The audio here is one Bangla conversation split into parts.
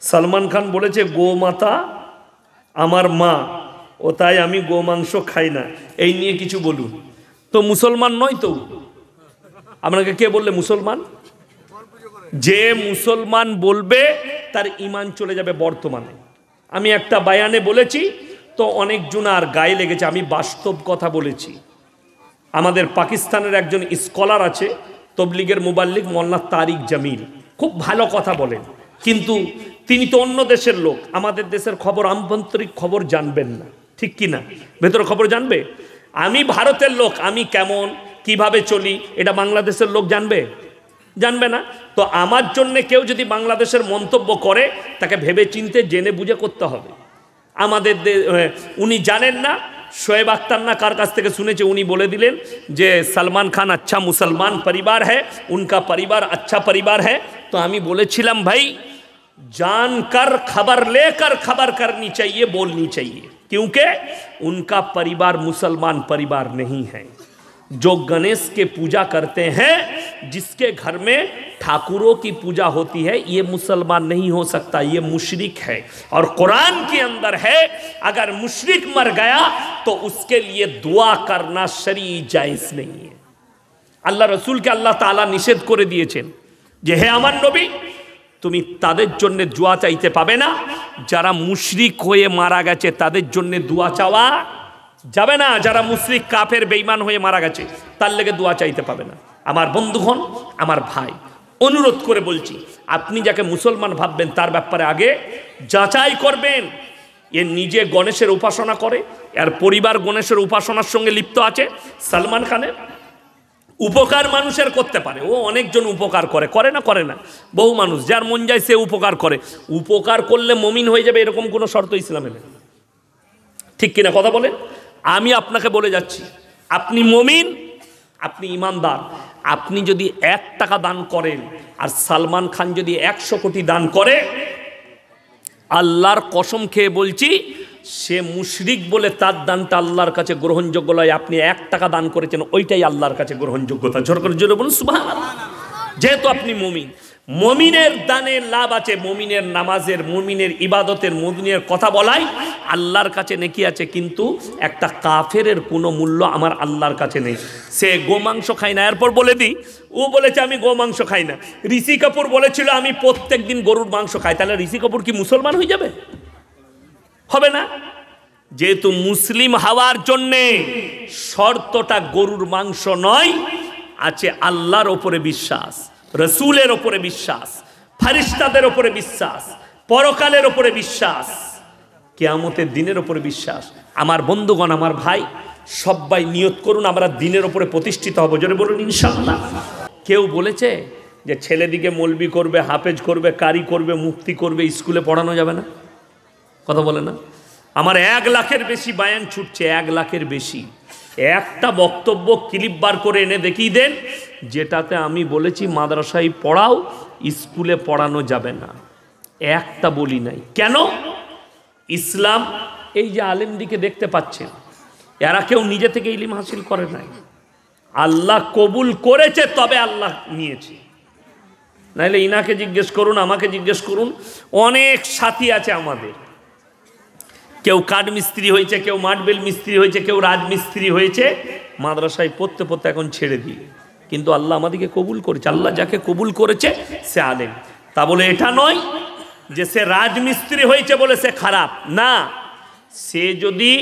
সালমান খান বলেছে গোমাতা আমার মা, ও তাই আমি গোমাংস খাই না, এই নিয়ে কিছু বলুন। তো মুসলমান নয় তো, আপনাকে কে বললে মুসলমান? যে মুসলমান বলবে তার ঈমান চলে যাবে বর্তমানে। আমি একটা বায়ানে বলেছি তো অনেকজন আর গায়ে লেগেছে, আমি বাস্তব কথা বলেছি। আমাদের পাকিস্তানের একজন স্কলার আছে, তবলিগের মুবাল্লিগ, মোল্লা তারিক জামিল, খুব ভালো কথা বলেন, কিন্তু তিনি তো অন্য দেশের লোক, আমাদের দেশের খবর, আভ্যন্তরিক খবর জানবেন না, ঠিক কি না? ভেতরের খবর জানবে? আমি ভারতের লোক, আমি কেমন কিভাবে চলি এটা বাংলাদেশের লোক জানবে? জানবে না। তো আমার জন্যে কেউ যদি বাংলাদেশের মন্তব্য করে তাকে ভেবে চিনতে জেনে বুঝে করতে হবে। আমাদের উনি জানেন না, শোয়েব আখতার না কার কাছ থেকে শুনেছে, উনি বলে দিলেন যে সলমান খান আচ্ছা মুসলমান পরিবার হ্যায়, উনকা পরিবার আচ্ছা পরিবার হ্যায়। তো আমি বলেছিলাম ভাই, जानकर खबर लेकर खबर करनी चाहिए, बोलनी चाहिए, क्योंकि उनका परिवार मुसलमान परिवार नहीं है। जो गणेश के पूजा करते हैं, जिसके घर में ठाकुरों की पूजा होती है, ये मुसलमान नहीं हो सकता, ये मुशरिक है। और कुरान के अंदर है, अगर मुशरिक मर गया तो उसके लिए दुआ करना शरई जायज़ नहीं है। अल्लाह रसूल के अल्लाह ताला निषेध করে দিয়েছেন যে হে আমার নবী, তুমি তাদের জন্য দোয়া চাইতে পাবে না যারা মুশরিক হয়ে মারা গেছে, তাদের জন্য দোয়া চাওয়া যাবে না। যারা মুশরিক কাফের বেঈমান হয়ে মারা গেছে তার লেগে দোয়া চাইতে পাবে না। আমার বন্ধুগণ, আমার ভাই, অনুরোধ করে বলছি, আপনি যাকে মুসলমান ভাববেন তার ব্যাপারে আগে যাচাই করবেন। এ নিজে গণেশের উপাসনা করে, এর পরিবার গণেশের উপাসনার সঙ্গে লিপ্ত আছে। সলমান খানের উপকার মানুষের করতে পারে, ও অনেকজন উপকার করে, করে না? করে না। বহু মানুষ যার মন যায় সে উপকার করে। উপকার করলে মমিন হয়ে যাবে এরকম কোনো শর্ত ইসলামে নেই, ঠিক কিনা কথা বলেন? আমি আপনাকে বলে যাচ্ছি, আপনি মমিন, আপনি ইমানদার, আপনি যদি 1 টাকা দান করেন আর সালমান খান যদি 100 কোটি দান করে, আল্লাহর কসম খেয়ে বলছি সে মুশরিক বলে তার দানটা আল্লাহর কাছে গ্রহণযোগ্য নয়। আপনি 1 টাকা দান করেছেন, ওইটাই আল্লাহর কাছে গ্রহণযোগ্যতা। জোর করে জোরে বলুন সুবহানাল্লাহ। যেহেতু আপনি মুমিন, মুমিনের দানের লাভ আছে, মুমিনের নামাজের, মুমিনের ইবাদতের, মুমিনের কথা বলাই আল্লাহর কাছে নেকি আছে, কিন্তু একটা কাফেরের কোনো মূল্য আমার আল্লাহর কাছে নেই। সে গোমাংস খায় না। এরপর বলে দিই, ও বলেছে আমি গোমাংস খাই না। ঋষি কাপুর বলেছিল আমি প্রত্যেক দিন গরুর মাংস খাই, তাহলে ঋষি কাপুর কি মুসলমান হয়ে যাবে? হবে না। যেহেতু মুসলিম হওয়ার জন্যে শর্তটা গরুর মাংস নয়, আছে আল্লাহর ওপরে বিশ্বাস, রসুলের ওপরে বিশ্বাস, ফেরেশতাদের ওপরে বিশ্বাস, পরকালের ওপরে বিশ্বাস, কিয়ামতের দিনের ওপরে বিশ্বাস। আমার বন্ধুগণ, আমার ভাই, সবাই নিয়ত করুন আমরা দিনের ওপরে প্রতিষ্ঠিত হব। জোরে বলুন ইনশাআল্লাহ। কেউ বলেছে যে ছেলেদিকে মৌলবি করবে, হাফেজ করবে, কারি করবে, মুফতি করবে, স্কুলে পড়ানো যাবে না? কথা বলে না? আমার 1 লাখের বেশি বায়ান ছুটছে, 1 লাখের বেশি। একটা বক্তব্য ক্লিপ বার করে এনে দেখিয়ে দেন যেটাতে আমি বলেছি মাদ্রাসায় পড়াও, স্কুলে পড়ানো যাবে না। একটা বলি নাই। কেন? ইসলাম, এই যে আলেমদিকে দেখতে পাচ্ছেন, এরা কেউ নিজে থেকে ইলম হাসিল করে নাই, আল্লাহ কবুল করেছে, তবে আল্লাহ নিয়েছে। নাইলে ইনাকে জিজ্ঞেস করুন, আমাকে জিজ্ঞেস করুন, অনেক সাথী আছে আমাদের, কেউ কাঠ মিস্ত্রি হয়েছে, কেউ মার্বেল মিস্ত্রি হয়েছে, কেউ রাজমিস্ত্রি হয়েছে, মাদ্রাসায় পড়তে পড়তে এখন ছেড়ে দিয়ে, কিন্তু আল্লাহ আমাদেরকে কবুল করেছে। আল্লাহ যাকে কবুল করেছে সে আলেম। তা বলে এটা নয় যে সে রাজমিস্ত্রি হয়েছে বলে সে খারাপ না। সে যদি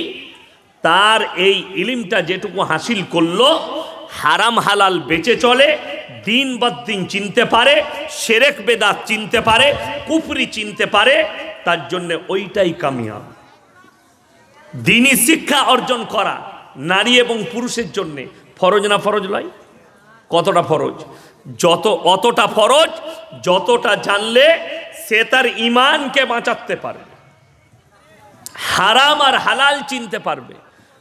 তার এই ইলমটা যেটুকু হাসিল করলো, হারাম হালাল বেঁচে চলে, দিন বাদ দিন চিনতে পারে, শিরক বেদাত চিনতে পারে, কুফরি চিনতে পারে, তার জন্য ওইটাই কামিয়াব। দ্বীনি শিক্ষা অর্জন করা নারী এবং পুরুষের জন্য ফরজ না ফরজ নয়? কতটা ফরজ? অতটা ফরজ যতটা জানলে সে তার ঈমানকে বাঁচাতে পারবে, হারাম আর হালাল চিনতে পারবে।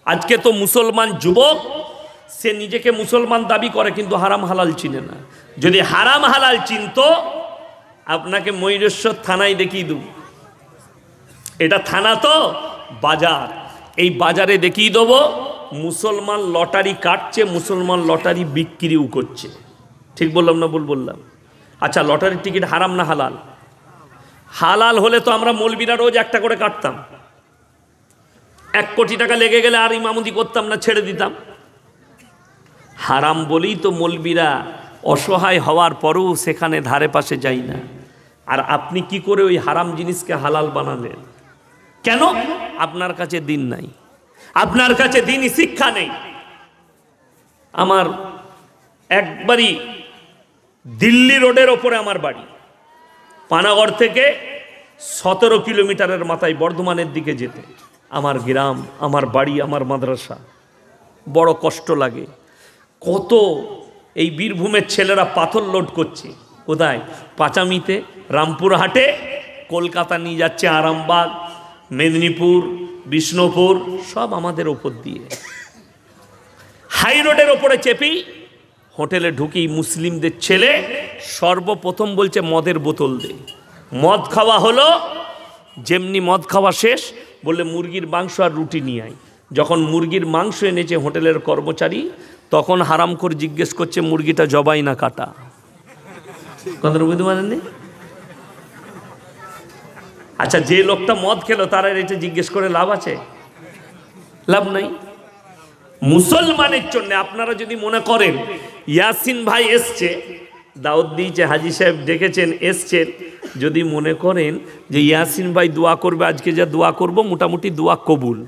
আজকে তো মুসলমান যুবক সে নিজেকে মুসলমান দাবি করে কিন্তু হারাম হালাল চিনে না। যদি হারাম হালাল চিনতো, আপনাকে ময়ূরেশ্বর থানায় দেখিয়ে দেব। এটা থানা তো বাজার, এই বাজারে দেখিয়ে দেবো মুসলমান লটারি কাটছে, মুসলমান লটারি বিক্রিও করছে। ঠিক বললাম না ভুল বললাম? আচ্ছা, লটারির টিকিট হারাম না হালাল? হালাল হলে তো আমরা মৌলবীরা রোজ একটা করে কাটতাম, 1 কোটি টাকা লেগে গেলে আর ইমামতি করতাম না, ছেড়ে দিতাম। হারাম বলেই তো মৌলবীরা অসহায় হওয়ার পরেও সেখানে ধারে পাশে যাই না। আর আপনি কি করে ওই হারাম জিনিসকে হালাল বানালেন? কেন? আপনার কাছে দিন নাই, আপনার কাছে দিনই শিক্ষা নেই। আমার একবারই দিল্লি রোডের ওপরে আমার বাড়ি, পানাগড় থেকে 17 কিলোমিটারের মাথায় বর্ধমানের দিকে যেতে আমার গ্রাম, আমার বাড়ি, আমার মাদ্রাসা। বড় কষ্ট লাগে। কত এই বীরভূমের ছেলেরা পাথর লোড করছে, কোথায়? পাঁচামিতে, রামপুরহাটে, কলকাতা নিয়ে যাচ্ছে আরামবাগ, মেদিনীপুর, বিষ্ণুপুর, সব আমাদের ওপর দিয়ে। হাই রোডের ওপরে চেপি হোটেলে ঢুকি, মুসলিমদের ছেলে সর্বপ্রথম বলছে মদের বোতল দে। মদ খাওয়া হলো, যেমনি মদ খাওয়া শেষ বললে মুরগির মাংস আর রুটি নিয়ে আয়। যখন মুরগির মাংস এনেছে হোটেলের কর্মচারী, তখন হারামখোর জিজ্ঞেস করছে মুরগিটা জবাই না কাটা। কথাটা বুঝতে পারেননি? আচ্ছা, যে লোকটা মদ খেলো তারা এটা জিজ্ঞেস করে লাভ আছে? লাভ নাই। মুসলমানের জন্য আপনারা যদি মনে করেন ইয়াসিন ভাই এসছে, দাওয়াত দিয়েছে, হাজি সাহেব ডেকেছেন, এসছেন, যদি মনে করেন যে ইয়াসিন ভাই দোয়া করবে, আজকে যা দোয়া করব মোটামুটি দোয়া কবুল,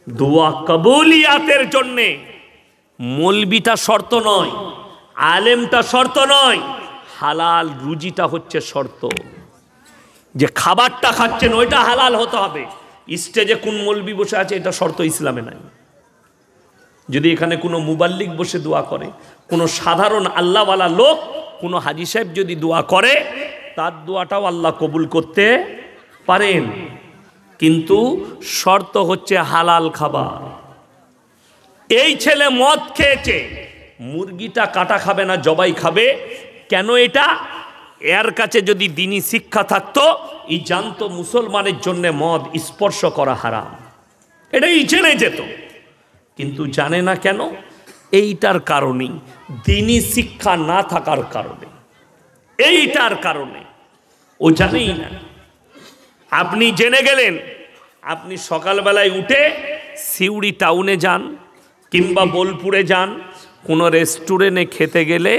দোয়া কবুলিয়াতের জন্যে মৌলবিটা শর্ত নয়, আলেমটা শর্ত নয়, হালাল রুজিটা হচ্ছে শর্ত। যে খাবারটা খাচ্ছেন ওইটা হালাল হতে হবে। স্টেজে কোন মৌলবি বসে আছে এটা শর্ত ইসলামে নাই। যদি এখানে কোনো মুবাল্লিক বসে দোয়া করে, কোনো সাধারণ আল্লাহওয়ালা লোক, কোনো হাজি সাহেব যদি দোয়া করে, তার দোয়াটাও আল্লাহ কবুল করতে পারেন, কিন্তু শর্ত হচ্ছে হালাল খাবার। এই ছেলে মদ খেয়েছে, মুরগিটা কাটা খাবে না, জবাই খাবে। কেন? এটা এর কাছে যদি দিনী শিক্ষা থাকতো, এই জানতো মুসলমানের জন্য মদ স্পর্শ করা হারাম, এটাই জেনে যেত, কিন্তু জানে না। কেন? এইটার কারণেই, দিনী শিক্ষা না থাকার কারণে, এইটার কারণে ও জানেই না। আপনি জেনে গেলেন, আপনি সকালবেলায় উঠে সিউড়ি টাউনে যান কিংবা বোলপুরে যান, কোনো রেস্টুরেন্টে খেতে গেলে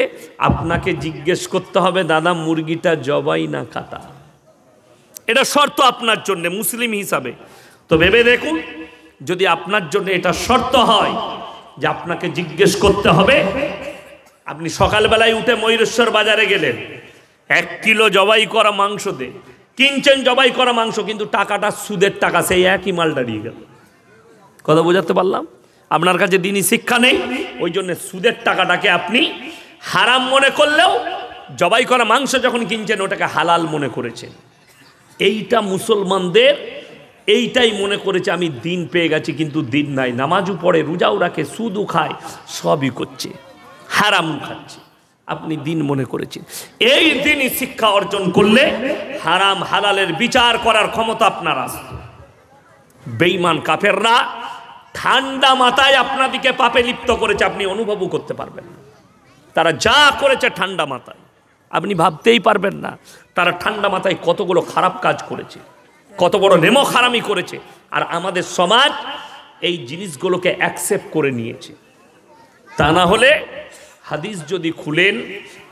আপনাকে জিজ্ঞেস করতে হবে দাদা মুরগিটা জবাই না কাটা। এটা শর্ত আপনার জন্য মুসলিম হিসাবে। তো ভেবে দেখুন, যদি আপনার জন্য এটা শর্ত হয় যে আপনাকে জিজ্ঞেস করতে হবে, আপনি সকালবেলায় উঠে ময়ূরেশ্বর বাজারে গেলেন, 1 কিলো জবাই করা মাংস দে, কিনছেন জবাই করা মাংস, কিন্তু টাকাটা সুদের টাকা, সেই একই মাল দাঁড়িয়ে গেল। কথা বোঝাতে পারলাম? আপনার কাছে দিনই শিক্ষা নেই, ওই জন্য সুদের টাকাটাকে আপনি হারাম মনে করলেও জবাই করা মাংস যখন কিনছেন ওটাকে হালাল মনে করেছেন। এইটা মুসলমানদের, এইটাই মনে করেছে আমি দিন পেয়ে গেছি, কিন্তু দিন নাই। নামাজও পড়ে, রোজাও রাখে, সুদও খায়, সবই করছে, হারাম খাচ্ছে, আপনি দিন মনে করেছেন। এই দিনই শিক্ষা অর্জন করলে হারাম হালালের বিচার করার ক্ষমতা আপনার আসবে। বেঈমান কাফেররা ঠান্ডা মাথায় আপনাদিকে পাপে লিপ্ত করেছে, আপনি অনুভবও করতে পারবেন না। তারা যা করেছে ঠান্ডা মাথায়, আপনি ভাবতেই পারবেন না তারা ঠান্ডা মাথায় কতগুলো খারাপ কাজ করেছে, কত বড় নেমো খারামি করেছে। আর আমাদের সমাজ এই জিনিসগুলোকে অ্যাকসেপ্ট করে নিয়েছে। তা না হলে হাদিস যদি খুলেন,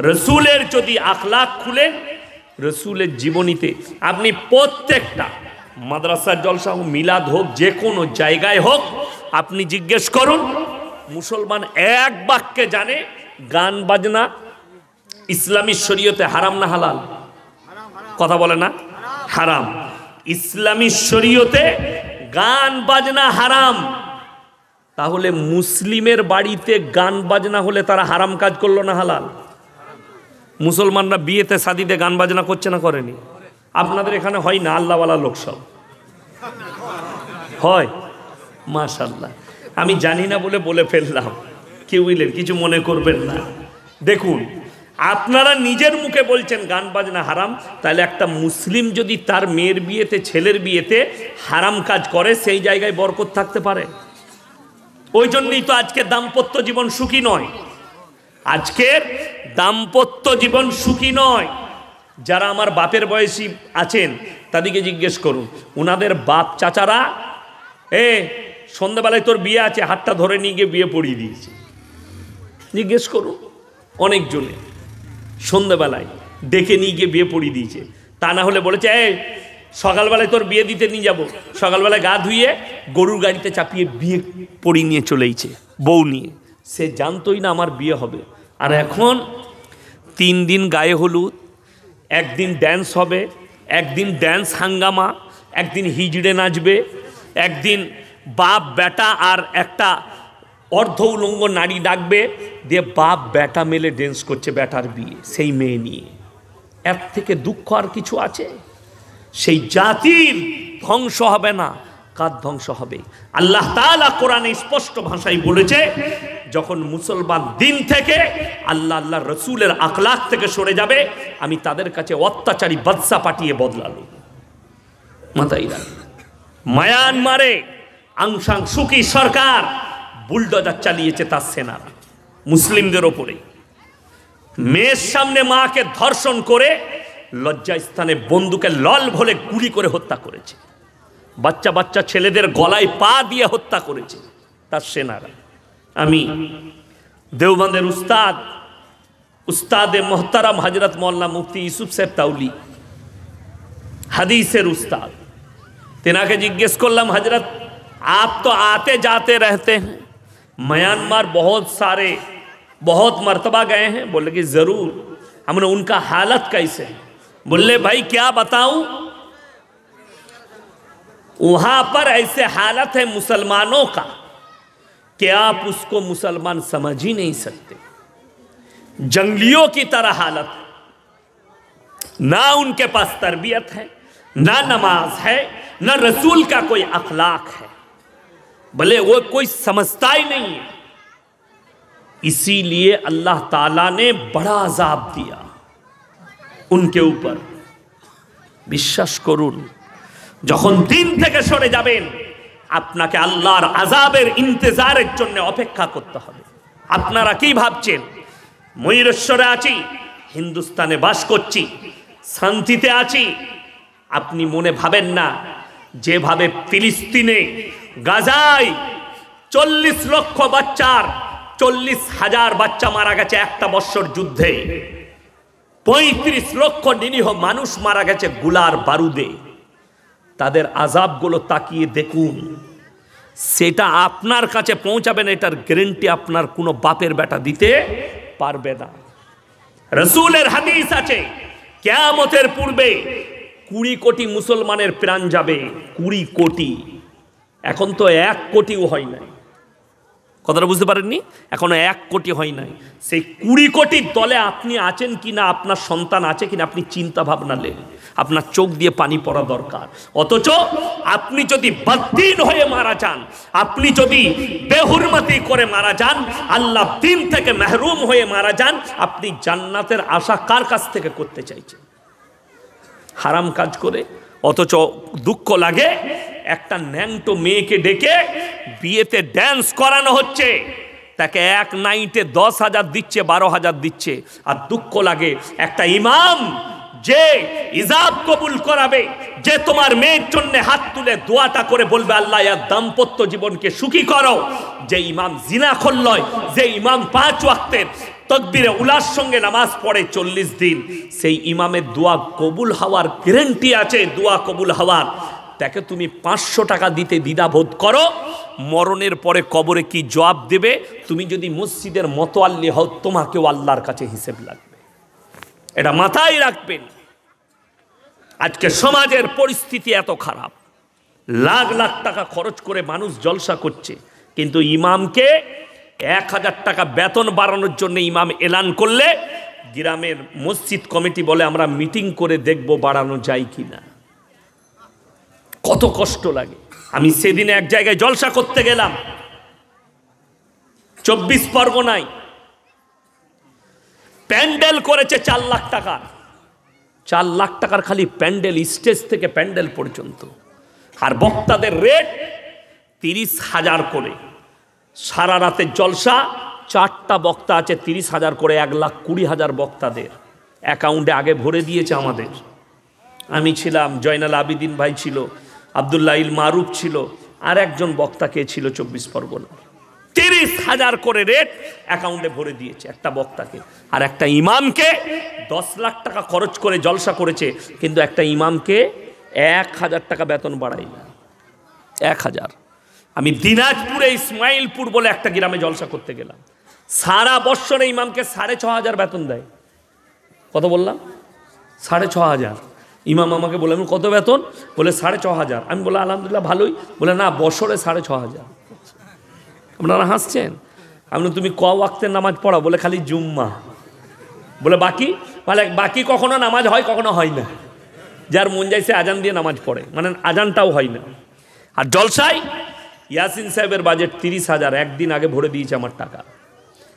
রসুলের যদি আখলাক খুলেন, রসুলের জীবনীতে আপনি প্রত্যেকটা মাদ্রাসার জলসা হোক, মিলাদ হোক, যে কোনো জায়গায় হোক, আপনি জিজ্ঞেস করুন, মুসলমান এক বাক্যে জানে গান বাজনা ইসলামী শরীয়তে হারাম না হালাল? কথা বলে না? হারাম। ইসলামী শরীয়তে গান বাজনা হারাম। তাহলে মুসলিমের বাড়িতে গান বাজনা হলে তারা হারাম কাজ করলো না হালাল? মুসলমানরা বিয়েতে শাদিতে গান বাজনা করছে না করেনি? আপনাদের এখানে হয় না? আল্লাহওয়ালা লোক সব হয়, মাশাআল্লাহ। আমি জানি না বলে ফেললাম, কেউ বুঝলেন, কিছু মনে করবেন না। দেখুন, আপনারা নিজের মুখে বলছেন গান বাজনা হারাম, তাহলে একটা মুসলিম যদি তার মেয়ের বিয়েতে, ছেলের বিয়েতে হারাম কাজ করে, সেই জায়গায় বরকত থাকতে পারে? ওই জন্যই তো আজকে দাম্পত্য জীবন সুখী নয়। আজকের দাম্পত্য জীবন সুখী নয়। যারা আমার বাপের বয়সী আছেন তাদেরকে জিজ্ঞেস করুন, ওনাদের বাপ চাচারা সন্ধ্যাবেলায় তোর বিয়ে আছে, হাতটা ধরে নিয়ে গিয়ে বিয়ে পড়িয়ে দিয়েছে। জিজ্ঞেস করুন, অনেকজনে সন্ধ্যাবেলায় ডেকে নিয়ে গিয়ে বিয়ে পড়িয়ে দিয়েছে। তা না হলে বলেছে সকালবেলায় তোর বিয়ে দিতে নিয়ে যাব, সকালবেলায় গা ধুইয়ে গরুর গাড়িতে চাপিয়ে বিয়ে পড়িয়ে নিয়ে চলেইছে বউ নিয়ে। সে জানতোই না আমার বিয়ে হবে। আর এখন 3 দিন গায়ে হলুদ, একদিন ড্যান্স হবে, একদিন ড্যান্স হাঙ্গামা, একদিন হিজড়ে নাচবে, একদিন বাপ বেটা আর একটা অর্ধ উলঙ্গ নারী ডাকবে, দিয়ে বাপ বেটা মেলে ড্যান্স করছে বেটার বিয়ে সেই মেয়ে নিয়ে। এর থেকে দুঃখ আর কিছু আছে? সেই জাতির ধ্বংস হবে না, কার ধ্বংস হবে? আল্লাহ তাআলা কোরআনে স্পষ্ট ভাষায় বলেছে, যখন মুসলমান দিন থেকে আল্লাহ রসুলের আখলাক থেকে সরে যাবে, আমি তাদের কাছে অত্যাচারী বাদশা পাঠিয়ে বদলালো। মাথায় রাখবেন। মায়ানমারে আং সান সুকি সরকার বুলডোজার চালিয়েছে তার সেনারা মুসলিমদের ওপরে। মেয়ের সামনে মাকে ধর্ষণ করে লজ্জাস্থানে বন্দুকে লল ভরে গুলি করে হত্যা করেছে। বাচ্চা বাচ্চা ছেলেদের গলায় পা দিয়ে হত্যা করেছে তার সেনারা। আমি দেওবন্দের উস্তাদে মোহতারাম হজরত মৌলানা মুফতি ইউসুফ সাহেব তাউলি, হাদিসের উস্তাদ, তেনাকে জিজ্ঞেস করলাম, हजरत आप तो आते जाते रहते हैं, म्यांमार बहुत मर्तबा गए हैं? बोले कि ज़रूर। हमने उनका हालत कैसे? बोले भाई क्या बताऊं, वहां पर ऐसे हालत है मुसलमानों का कि आप उसको मुसलमान समझ ही नहीं सकते। जंगलियों की तरह हालत, ना उनके पास तरबियत है, ना नमाज है, ना रसूल का कोई अखलाक है, भले वो कोई समझता ही नहीं है। इसीलिए अल्लाह ताला ने बड़ा अजाब दिया उनके ऊपर। বিশ্বাস করুন, যখন দিন থেকে সরে যাবেন আপনাকে আল্লাহর আযাবের ইন্তজারের জন্য অপেক্ষা করতে হবে। আপনারা কি ভাবছেন ময়ূরেশ্বরে আছি, হিন্দুস্তানে বাস করছি, শান্তিতে আছি? আপনি মনে ভাবেন না যেভাবে ফিলিস্তিনে গাজায় 40 লক্ষ বাচ্চার 40,000 বাচ্চা মারা গেছে একটা বছর যুদ্ধে, 35 লক্ষ নিরীহ মানুষ মারা গেছে গুলার বারুদে। তাদের আযাবগুলো তাকিয়ে দেখুন, সেটা আপনার কাছে পৌঁছাবেন এটার গ্যারান্টি আপনার কোনো বাপের বেটা দিতে পারবে না। রাসূলের হাদিস আছে, কিয়ামতের পূর্বে 20 কোটি মুসলমানের প্রাণ যাবে। 20 কোটি। এখন তো 1 কোটিও হয় নাই। কথাটা বুঝতে পারেননি? এখনো 1 কোটি হয় নাই। সেই 20 কোটির দলে আপনি আছেন কিনা, আপনার সন্তান আছে কিনা, আপনি চিন্তা ভাবনা নেন। আপনার চোখ দিয়ে পানি পড়া দরকার। অথচ আপনি যদি বদ্দিন হয়ে মারা যান, আপনি যদি বেহুরমতি করে মারা যান, আল্লাহ দিন থেকে মাহরুম হয়ে মারা যান, আপনি জান্নাতের আশা কার কাছ থেকে করতে চাইছেন? হারাম কাজ করে। অথচ দুঃখ লাগে, একটা ন্যাংটো মেয়েকে ডেকে বিয়েতে ড্যান্স করানো হচ্ছে, তাকে এক নাইটে 10,000 দিচ্ছে, 12,000 দিচ্ছে। আর দুঃখ লাগে একটা ইমাম যে ইজাব কবুল করাবে, যে তোমার মেয়ের জন্য হাত তুলে দোয়াটা করে বলবে আল্লাহ এর দাম্পত্য জীবনকে সুখী করো, যে ইমাম জিনাখোর নয়, যে ইমাম 5 ওয়াক্তের তকবীরে উলার সঙ্গে নামাজ পড়ে 40 দিন, সেই ইমামের দোয়া কবুল হওয়ার গ্যারান্টি আছে, দোয়া কবুল হওয়ার। তাকে তুমি 500 টাকা দিতে দ্বিধাবোধ করো, মরণের পরে কবরে কি জবাব দেবে? তুমি যদি মসজিদের মোতাল্লি হও, তোমাকেও আল্লাহর কাছে হিসেব লাগবে। এটা মাথায় রাখবেন। আজকে সমাজের পরিস্থিতি এত খারাপ, লাখ লাখ টাকা খরচ করে মানুষ জলসা করছে, কিন্তু ইমামকে 1000 টাকা বেতন বাড়ানোর জন্য ইমাম এলান করলে গ্রামের মসজিদ কমিটি বলে আমরা মিটিং করে দেখব বাড়ানো যায় কিনা। কত কষ্ট লাগে। আমি সেদিন এক জায়গায় জলসা করতে গেলাম 24 পরগনায়, প্যান্ডেল করেছে 4 লাখ টাকার। 4 লাখ টাকার খালি প্যান্ডেল, স্টেজ থেকে প্যান্ডেল পর্যন্ত। আর বক্তাদের রেট 30,000 করে। সারা রাতের জলসা, 4টা বক্তা আছে, 30,000 করে, 1,20,000 বক্তাদের। অ্যাকাউন্টে আগে ভরে দিয়েছে আমাদের। আমি ছিলাম, জয়নাল আবিদিন ভাই ছিল, আবদুল্লাহ ইল মারুফ ছিল, আর একজন বক্তা কে ছিল 24 পরগনা। 30,000 করে রেট অ্যাকাউন্টে ভরে দিয়েছে একটা বক্তাকে। আর একটা ইমামকে 10 লাখ টাকা খরচ করে জলসা করেছে, কিন্তু একটা ইমামকে 1,000 টাকা বেতন বাড়াই না। 1,000। আমি দিনাজপুরে ইসমাইলপুর বলে একটা গ্রামে জলসা করতে গেলাম, সারা বৎসরে ইমামকে 6,500 বেতন দেয়। কত বললাম? 6,500। ইমাম আমাকে বলে, আমি কত বেতন? বলে 6,500। আমি বলে আলহামদুলিল্লাহ ভালোই। বলে না, বছরে 6,500। আপনারা হাসছেন। আমি তুমি ক ওয়াক্তের নামাজ পড়া? বলে খালি জুম্মা। বলে বাকি? বলে বাকি কখনো নামাজ হয়, কখনো হয় না। যার মন যাইছে আজান দিয়ে নামাজ পড়ে, মানে আজানটাও হয় না। আর জলসায় ইয়াসিন সাহেবের বাজেট 30,000 একদিন আগে ভরে দিয়েছে আমার টাকা।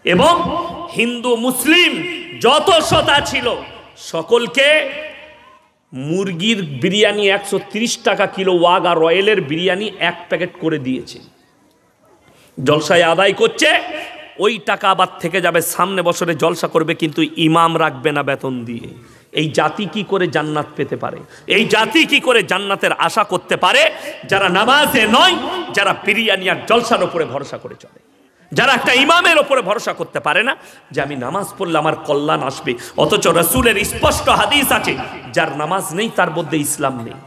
এবং হিন্দু মুসলিম যত শতা ছিল সকলকে মুরগির বিরিয়ানি 130 টাকা কিলো, ওয়াগা রয়েলের বিরিয়ানি 1 প্যাকেট করে দিয়েছে। জলসায় আদায় করছে, ওই টাকা আবার থেকে যাবে, সামনে বছরে জলসা করবে, কিন্তু ইমাম রাখবে না বেতন দিয়ে। এই জাতি কি করে জান্নাত পেতে পারে? এই জাতি কি করে জান্নাতের আশা করতে পারে? যারা নামাজে নয়, যারা বিরিয়ানি আর জলসার উপরে ভরসা করে চলে, যারা একটা ইমামের ওপরে ভরসা করতে পারে না যে আমি নামাজ পড়লে আমার কল্যাণ আসবে। অথচ রাসূলের স্পষ্ট হাদিস আছে, যার নামাজ নেই তার মধ্যে ইসলাম নেই।